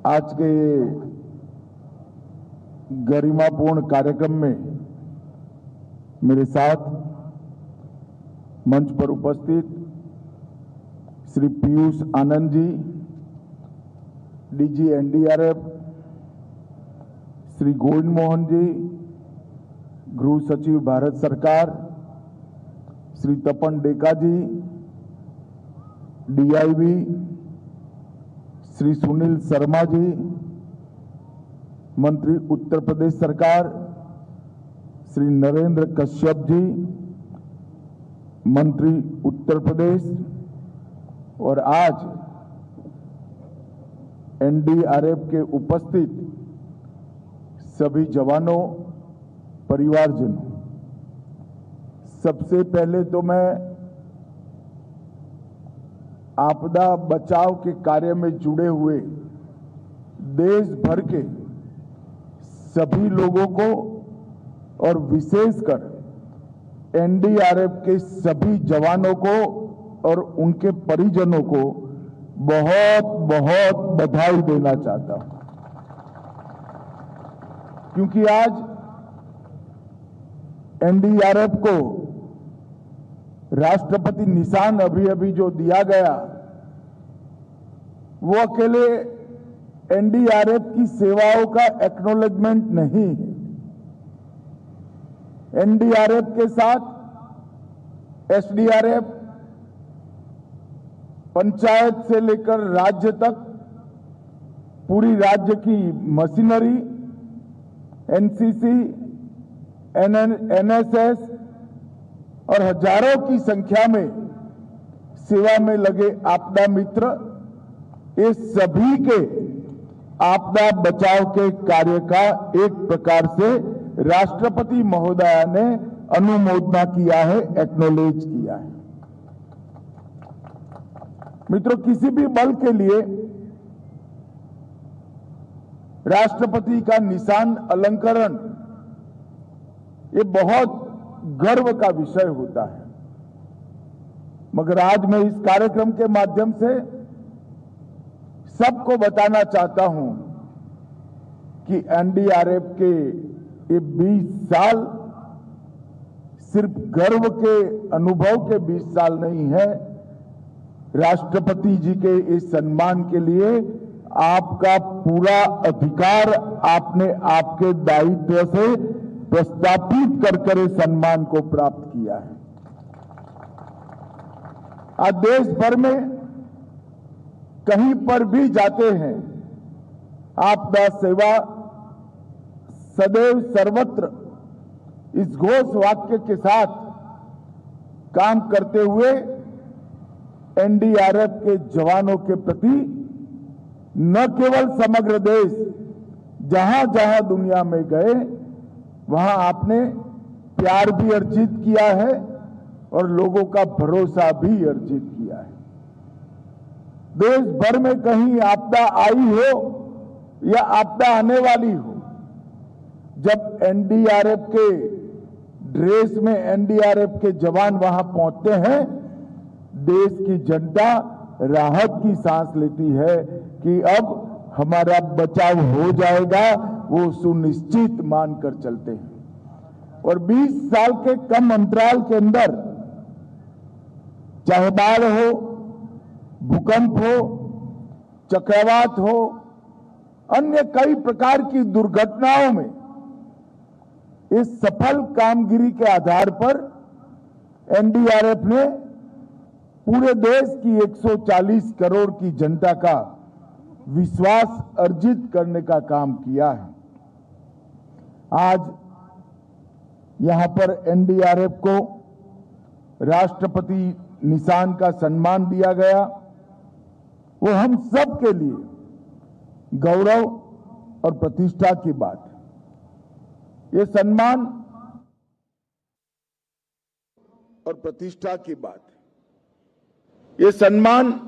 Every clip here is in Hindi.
आज के गरिमापूर्ण कार्यक्रम में मेरे साथ मंच पर उपस्थित श्री पीयूष आनंद जी, डीजी एनडीआरएफ, श्री गोविंद मोहन जी, गृह सचिव भारत सरकार, श्री तपन डेका जी, डीआईबी, श्री सुनील शर्मा जी, मंत्री उत्तर प्रदेश सरकार, श्री नरेंद्र कश्यप जी, मंत्री उत्तर प्रदेश, और आज एनडीआरएफ के उपस्थित सभी जवानों, परिवारजनों, सबसे पहले तो मैं आपदा बचाव के कार्य में जुड़े हुए देश भर के सभी लोगों को और विशेषकर एनडीआरएफ के सभी जवानों को और उनके परिजनों को बहुत बहुत बधाई देना चाहता हूं, क्योंकि आज एनडीआरएफ को राष्ट्रपति निशान अभी जो दिया गया, वो अकेले एनडीआरएफ की सेवाओं का एक्नॉलेजमेंट नहीं है। एनडीआरएफ के साथ एसडीआरएफ, पंचायत से लेकर राज्य तक पूरी राज्य की मशीनरी, एनसीसी, एनएसएस और हजारों की संख्या में सेवा में लगे आपदा मित्र, ये सभी के आपदा बचाव के कार्य का एक प्रकार से राष्ट्रपति महोदया ने अनुमोदना किया है, एक्नॉलेज किया है। मित्रों, किसी भी बल के लिए राष्ट्रपति का निशान अलंकरण ये बहुत गर्व का विषय होता है, मगर आज मैं इस कार्यक्रम के माध्यम से सबको बताना चाहता हूं कि एनडीआरएफ के ये 20 साल सिर्फ गर्व के अनुभव के 20 साल नहीं है, राष्ट्रपति जी के इस सम्मान के लिए आपका पूरा अधिकार आपने आपके दायित्व से प्रस्थापित कर इस सम्मान को प्राप्त किया है। आज देश भर में कहीं पर भी जाते हैं, आपदा सेवा सदैव सर्वत्र इस घोष वाक्य के साथ काम करते हुए एनडीआरएफ के जवानों के प्रति न केवल समग्र देश, जहां जहां दुनिया में गए वहां आपने प्यार भी अर्जित किया है और लोगों का भरोसा भी अर्जित किया है। देश भर में कहीं आपदा आई हो या आपदा आने वाली हो, जब एनडीआरएफ के ड्रेस में एनडीआरएफ के जवान वहां पहुंचते हैं, देश की जनता राहत की सांस लेती है कि अब हमारा बचाव हो जाएगा, वो सुनिश्चित मानकर चलते हैं। और 20 साल के कम अंतराल के अंदर, चाहे बाढ़ हो, भूकंप हो, चक्रवात हो, अन्य कई प्रकार की दुर्घटनाओं में इस सफल कामगिरी के आधार पर एनडीआरएफ ने पूरे देश की 140 करोड़ की जनता का विश्वास अर्जित करने का काम किया है। आज यहां पर एनडीआरएफ को राष्ट्रपति निशान का सम्मान दिया गया, वो हम सब के लिए गौरव और प्रतिष्ठा की बात है। ये सम्मान और प्रतिष्ठा की बात है। ये सम्मान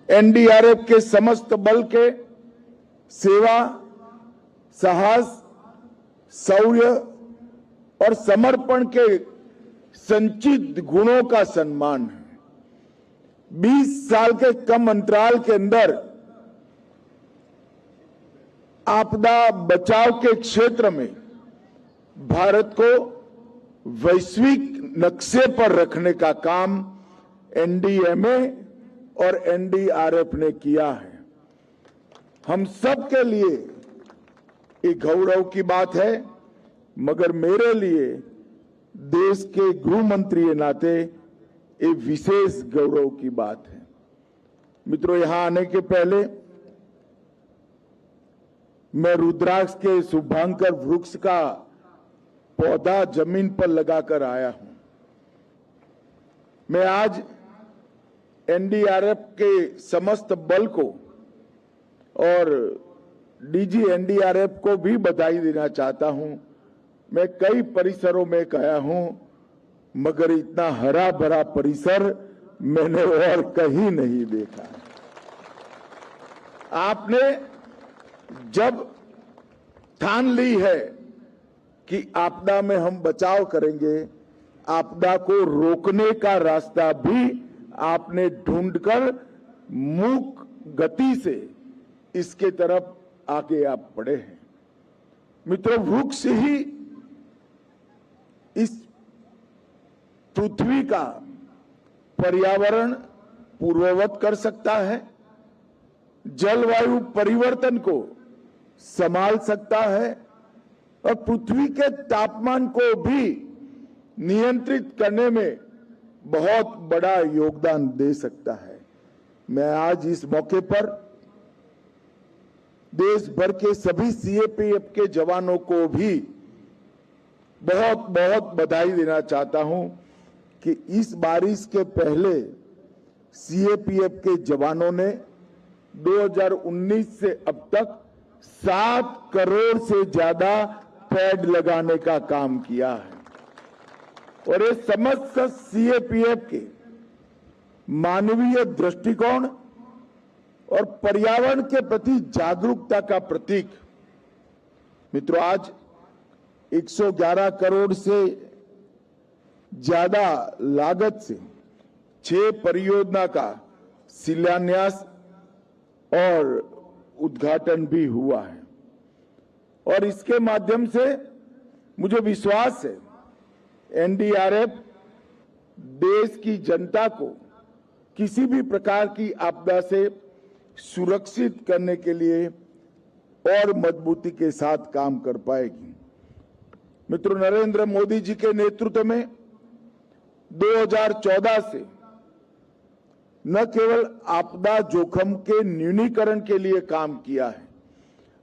एनडीआरएफ के समस्त बल के सेवा, साहस, शौर्य और समर्पण के संचित गुणों का सम्मान है। 20 साल के कम अंतराल के अंदर आपदा बचाव के क्षेत्र में भारत को वैश्विक नक्शे पर रखने का काम एनडीएमए और एनडीआरएफ ने किया है। हम सब के लिए एक गौरव की बात है, मगर मेरे लिए देश के गृह मंत्री के नाते एक विशेष गौरव की बात है। मित्रों, यहां आने के पहले मैं रुद्राक्ष के शुभांकर वृक्ष का पौधा जमीन पर लगाकर आया हूं। मैं आज एनडीआरएफ के समस्त बल को और डीजी एनडीआरएफ को भी बधाई देना चाहता हूं। मैं कई परिसरों में गया हूं, मगर इतना हरा भरा परिसर मैंने और कहीं नहीं देखा। आपने जब ठान ली है कि आपदा में हम बचाव करेंगे, आपदा को रोकने का रास्ता भी आपने ढूंढकर मूक गति से इसके तरफ आगे आप बढ़े हैं। मित्रों, वृक्ष ही इस पृथ्वी का पर्यावरण पूर्ववत कर सकता है, जलवायु परिवर्तन को संभाल सकता है और पृथ्वी के तापमान को भी नियंत्रित करने में बहुत बड़ा योगदान दे सकता है। मैं आज इस मौके पर देश भर के सभी सीएपीएफ के जवानों को भी बहुत बहुत बधाई देना चाहता हूं कि इस बारिश के पहले सीएपीएफ के जवानों ने 2019 से अब तक 7 करोड़ से ज्यादा पेड़ लगाने का काम किया है और ये समस्त सीएपीएफ के मानवीय दृष्टिकोण और पर्यावरण के प्रति जागरूकता का प्रतीक। मित्रों, आज 111 करोड़ से ज्यादा लागत से 6 परियोजना का शिलान्यास और उद्घाटन भी हुआ है और इसके माध्यम से मुझे विश्वास है एनडीआरएफ देश की जनता को किसी भी प्रकार की आपदा से सुरक्षित करने के लिए और मजबूती के साथ काम कर पाएगी। मित्रों, नरेंद्र मोदी जी के नेतृत्व में 2014 से न केवल आपदा जोखिम के न्यूनीकरण के लिए काम किया है,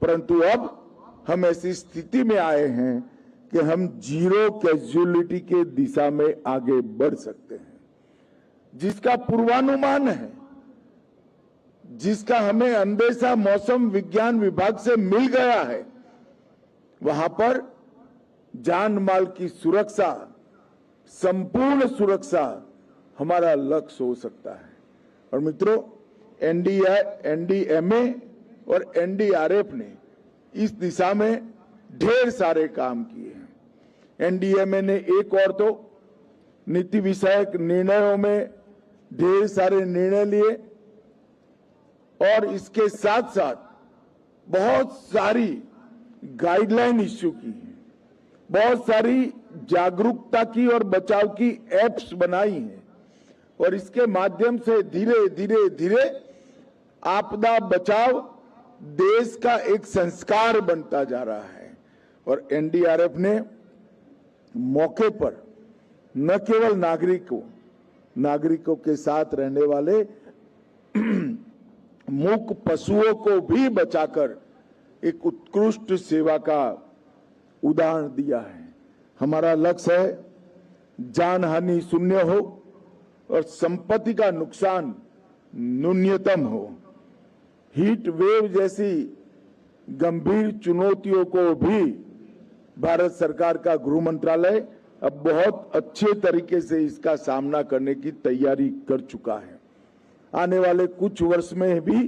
परंतु अब हम ऐसी स्थिति में आए हैं कि हम जीरो कैजुअलिटी के दिशा में आगे बढ़ सकते हैं, जिसका पूर्वानुमान है, जिसका हमें अंदेशा मौसम विज्ञान विभाग से मिल गया है। वहां पर जान माल की सुरक्षा, संपूर्ण सुरक्षा हमारा लक्ष्य हो सकता है। और मित्रों, एनडीएमए और एनडीआरएफ ने इस दिशा में ढेर सारे काम किए हैं। एनडीएमए ने एक और तो नीति विषयक निर्णयों में ढेर सारे निर्णय लिए और इसके साथ साथ बहुत सारी गाइडलाइन इश्यू की है, बहुत सारी जागरूकता की और बचाव की एप्स बनाई हैं और इसके माध्यम से धीरे धीरे धीरे आपदा बचाव देश का एक संस्कार बनता जा रहा है। और एनडीआरएफ ने मौके पर न केवल नागरिकों के साथ रहने वाले मूक पशुओं को भी बचाकर एक उत्कृष्ट सेवा का उदाहरण दिया है। हमारा लक्ष्य है जान हानि शून्य हो और संपत्ति का नुकसान न्यूनतम हो। हीट वेव जैसी गंभीर चुनौतियों को भी भारत सरकार का गृह मंत्रालय अब बहुत अच्छे तरीके से इसका सामना करने की तैयारी कर चुका है। आने वाले कुछ वर्ष में भी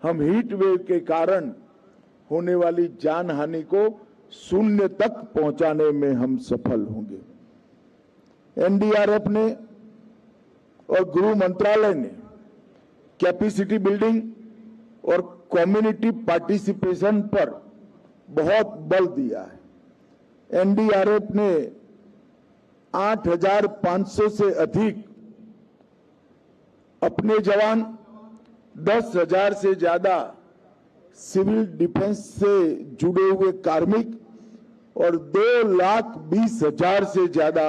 हम हीट वेव के कारण होने वाली जान हानि को शून्य तक पहुंचाने में हम सफल होंगे। एनडीआरएफ ने और गृह मंत्रालय ने कैपेसिटी बिल्डिंग और कम्युनिटी पार्टिसिपेशन पर बहुत बल दिया है। एनडीआरएफ ने 8,500 से अधिक अपने जवान, 10,000 से ज्यादा सिविल डिफेंस से जुड़े हुए कार्मिक और 2,20,000 से ज्यादा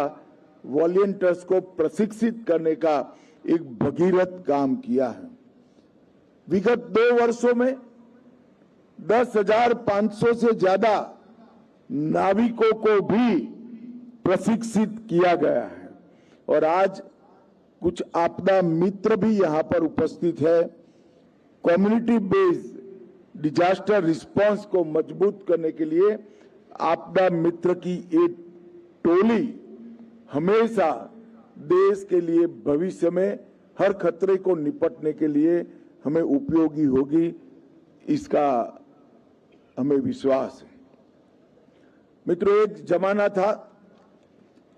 वॉलंटियर्स को प्रशिक्षित करने का एक भगीरथ काम किया है। विगत 2 वर्षों में 10,500 से ज्यादा नाविकों को भी प्रशिक्षित किया गया है और आज कुछ आपदा मित्र भी यहां पर उपस्थित है। कम्युनिटी बेस्ड डिजास्टर रिस्पांस को मजबूत करने के लिए आपदा मित्र की एक टोली हमेशा देश के लिए भविष्य में हर खतरे को निपटने के लिए हमें उपयोगी होगी, इसका हमें विश्वास है। मित्रों, एक जमाना था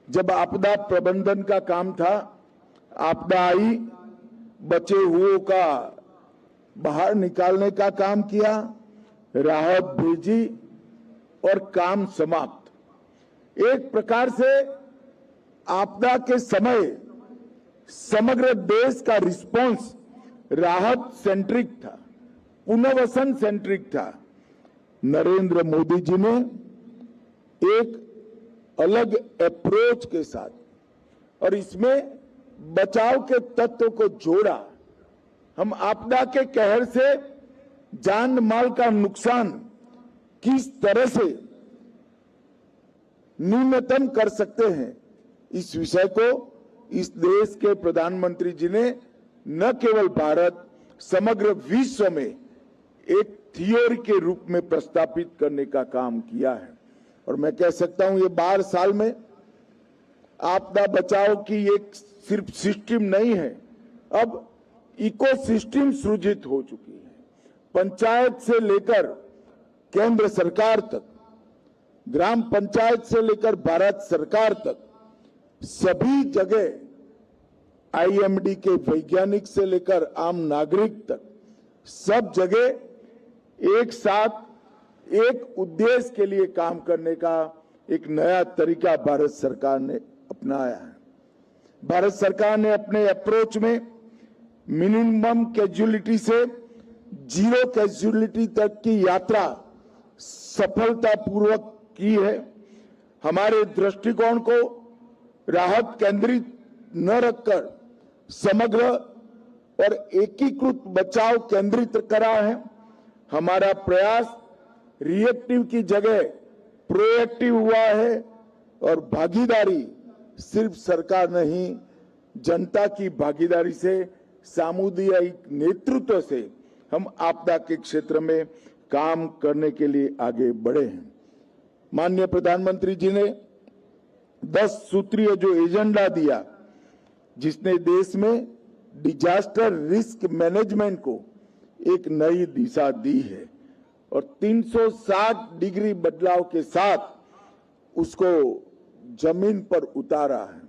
जब आपदा प्रबंधन का काम था। आपदा आई, बचे हुओं का बाहर निकालने का काम किया, राहत भेजी और काम समाप्त। एक प्रकार से आपदा के समय समग्र देश का रिस्पांस राहत सेंट्रिक था, पुनर्वसन सेंट्रिक था। नरेंद्र मोदी जी ने एक अलग अप्रोच के साथ और इसमें बचाव के तत्व को जोड़ा। हम आपदा के कहर से जान माल का नुकसान किस तरह से न्यूनतम कर सकते हैं, इस विषय को इस देश के प्रधानमंत्री जी ने न केवल भारत, समग्र विश्व में एक थियोरी के रूप में प्रस्तापित करने का काम किया है। और मैं कह सकता हूं ये 12 साल में आपदा बचाव की एक सिर्फ सिस्टम नहीं है, अब इकोसिस्टम सृजित हो चुकी है। पंचायत से लेकर केंद्र सरकार तक, ग्राम पंचायत से लेकर भारत सरकार तक, सभी जगह आईएमडी के वैज्ञानिक से लेकर आम नागरिक तक, सब जगह एक साथ एक उद्देश्य के लिए काम करने का एक नया तरीका भारत सरकार ने अपनाया है। भारत सरकार ने अपने अप्रोच में मिनिमम कैजुअलिटी से जीरो कैजुअलिटी तक की यात्रा सफलतापूर्वक की है। हमारे दृष्टिकोण को राहत केंद्रित न रखकर समग्र और एकीकृत बचाव केंद्रित करा है। हमारा प्रयास रिएक्टिव की जगह प्रोएक्टिव हुआ है और भागीदारी सिर्फ सरकार नहीं, जनता की भागीदारी से, सामुदायिक नेतृत्व से हम आपदा के क्षेत्र में काम करने के लिए आगे बढ़े हैं। माननीय प्रधानमंत्री जी ने 10 सूत्रीय जो एजेंडा दिया, जिसने देश में डिजास्टर रिस्क मैनेजमेंट को एक नई दिशा दी है और 360 डिग्री बदलाव के साथ उसको जमीन पर उतारा है।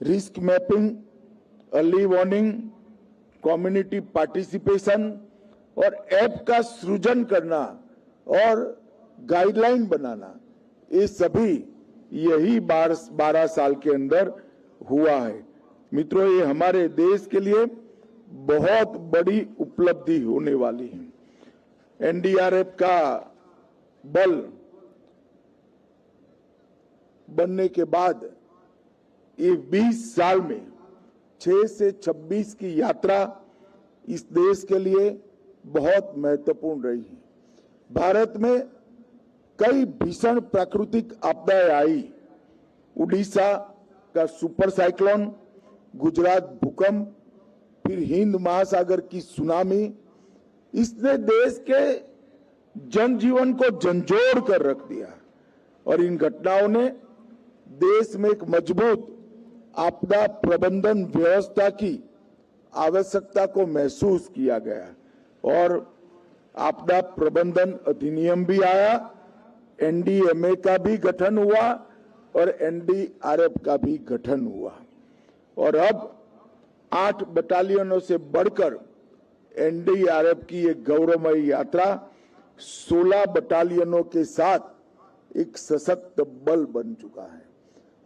Risk mapping, early warning, community participation और ऐप का सृजन करना और गाइडलाइन बनाना, ये सभी यही 12 साल के अंदर हुआ है। मित्रों, ये हमारे देश के लिए बहुत बड़ी उपलब्धि होने वाली है। एनडीआरएफ का बल बनने के बाद ये 20 साल में 6 से 26 की यात्रा इस देश के लिए बहुत महत्वपूर्ण रही है। भारत में कई भीषण प्राकृतिक आपदाएं आई। उड़ीसा का सुपर साइक्लोन, गुजरात भूकंप, फिर हिंद महासागर की सुनामी, इसने देश के जनजीवन को झंझोड़ कर रख दिया और इन घटनाओं ने देश में एक मजबूत आपदा प्रबंधन व्यवस्था की आवश्यकता को महसूस किया गया और आपदा प्रबंधन अधिनियम भी आया, एनडीएमए का भी गठन हुआ और एनडीआरएफ का भी गठन हुआ और अब 8 बटालियनों से बढ़कर एनडीआरएफ की ये गौरवमयी यात्रा 16 बटालियनों के साथ एक सशक्त बल बन चुका है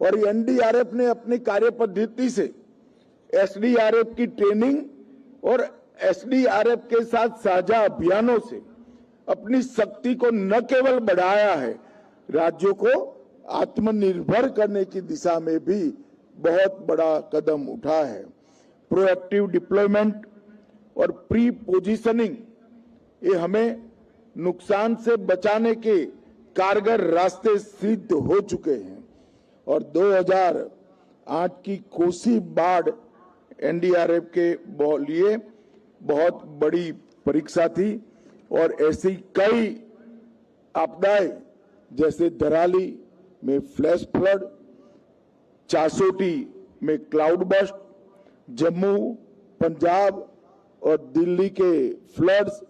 और एनडीआरएफ ने अपनी कार्य पद्धति से एसडीआरएफ की ट्रेनिंग और एसडीआरएफ के साथ साझा अभियानों से अपनी शक्ति को न केवल बढ़ाया है, राज्यों को आत्मनिर्भर करने की दिशा में भी बहुत बड़ा कदम उठा है। प्रोएक्टिव डिप्लॉयमेंट और प्री पोजीशनिंग ये हमें नुकसान से बचाने के कारगर रास्ते सिद्ध हो चुके हैं और 2008 की कोसी बाढ़ एनडीआरएफ के लिए बहुत बड़ी परीक्षा थी और ऐसी कई आपदाएं जैसे धराली में फ्लैश फ्लड, चासोटी में क्लाउड बस्ट, जम्मू, पंजाब और दिल्ली के फ्लड्स,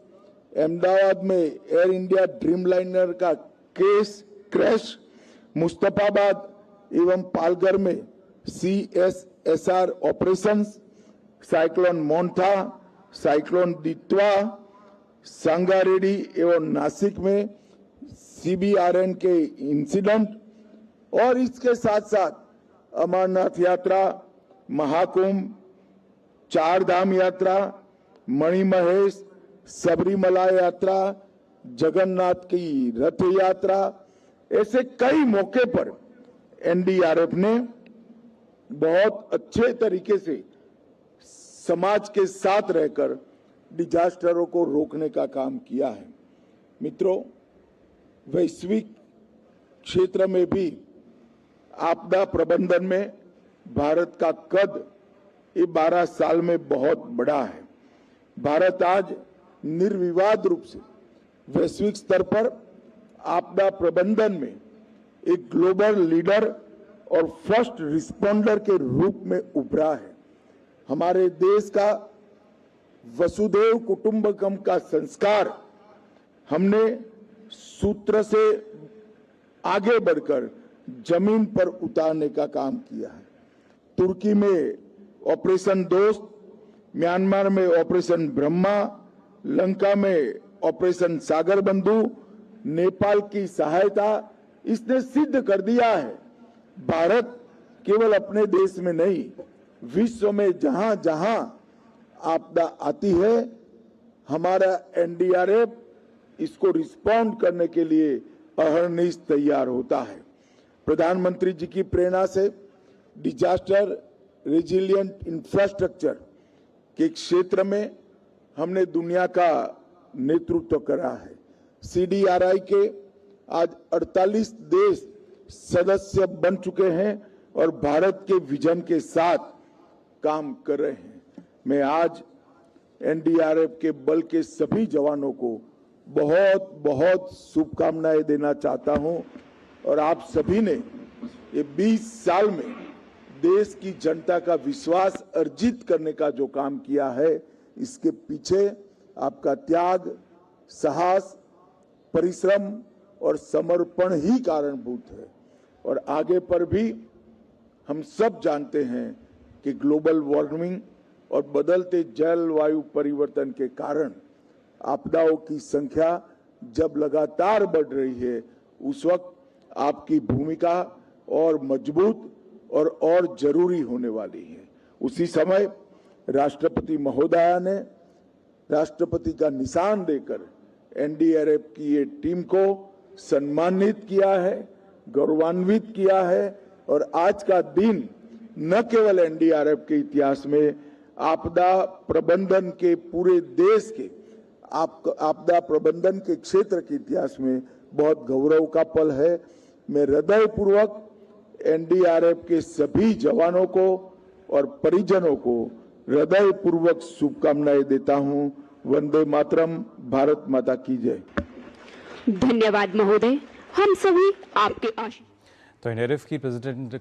अहमदाबाद में एयर इंडिया ड्रीमलाइनर का क्रैश, मुस्तफाबाद एवं पालघर में CSSR operations, cyclone Montha, cyclone Ditwah, Sangareddy एवं नासिक में CBRN के इंसिडेंट और इसके साथ साथ अमरनाथ यात्रा, महाकुंभ, चार धाम यात्रा, मणिमहेश, सबरीमला यात्रा, जगन्नाथ की रथ यात्रा, ऐसे कई मौके पर एनडीआरएफ ने बहुत अच्छे तरीके से समाज के साथ रहकर डिजास्टरों को रोकने का काम किया है। मित्रों, वैश्विक क्षेत्र में भी आपदा प्रबंधन में भारत का कद ये 12 साल में बहुत बड़ा है। भारत आज निर्विवाद रूप से वैश्विक स्तर पर आपदा प्रबंधन में एक ग्लोबल लीडर और फर्स्ट रिस्पॉन्डर के रूप में उभरा है। हमारे देश का वसुधैव कुटुंबकम का संस्कार हमने सूत्र से आगे बढ़कर जमीन पर उतारने का काम किया है। तुर्की में ऑपरेशन दोस्त, म्यांमार में ऑपरेशन ब्रह्मा, लंका में ऑपरेशन सागर बंधु, नेपाल की सहायता, इसने सिद्ध कर दिया है भारत केवल अपने देश में नहीं, विश्व में जहां जहां आपदा आती है हमारा एनडीआरएफ इसको रिस्पॉन्ड करने के लिए अहर्निश तैयार होता है। प्रधानमंत्री जी की प्रेरणा से डिजास्टर रेजिलिएंट इंफ्रास्ट्रक्चर के क्षेत्र में हमने दुनिया का नेतृत्व करा है। CDRI के आज 48 देश सदस्य बन चुके हैं और भारत के विजन के साथ काम कर रहे हैं। मैं आज एनडीआरएफ के बल के सभी जवानों को बहुत बहुत शुभकामनाएं देना चाहता हूं और आप सभी ने ये 20 साल में देश की जनता का विश्वास अर्जित करने का जो काम किया है, इसके पीछे आपका त्याग, साहस, परिश्रम और समर्पण ही कारणभूत है। और आगे पर भी हम सब जानते हैं कि ग्लोबल वार्मिंग और बदलते जलवायु परिवर्तन के कारण आपदाओं की संख्या जब लगातार बढ़ रही है, उस वक्त आपकी भूमिका और मजबूत और जरूरी होने वाली है। उसी समय राष्ट्रपति महोदया ने राष्ट्रपति का निशान देकर एनडीआरएफ की ये टीम को सम्मानित किया है, गौरवान्वित किया है और आज का दिन न केवल एनडीआरएफ के इतिहास में आपदा प्रबंधन के पूरे देश के आपदा प्रबंधन के क्षेत्र के इतिहास में बहुत गौरव का पल है। मैं हृदयपूर्वक एनडीआरएफ के सभी जवानों को और परिजनों को हृदयपूर्वक शुभकामनाएं देता हूं। वंदे मातरम। भारत माता की जय। धन्यवाद महोदय, हम सभी आपके आशीर्वाद। तो एनडीआरएफ की प्रेसिडेंट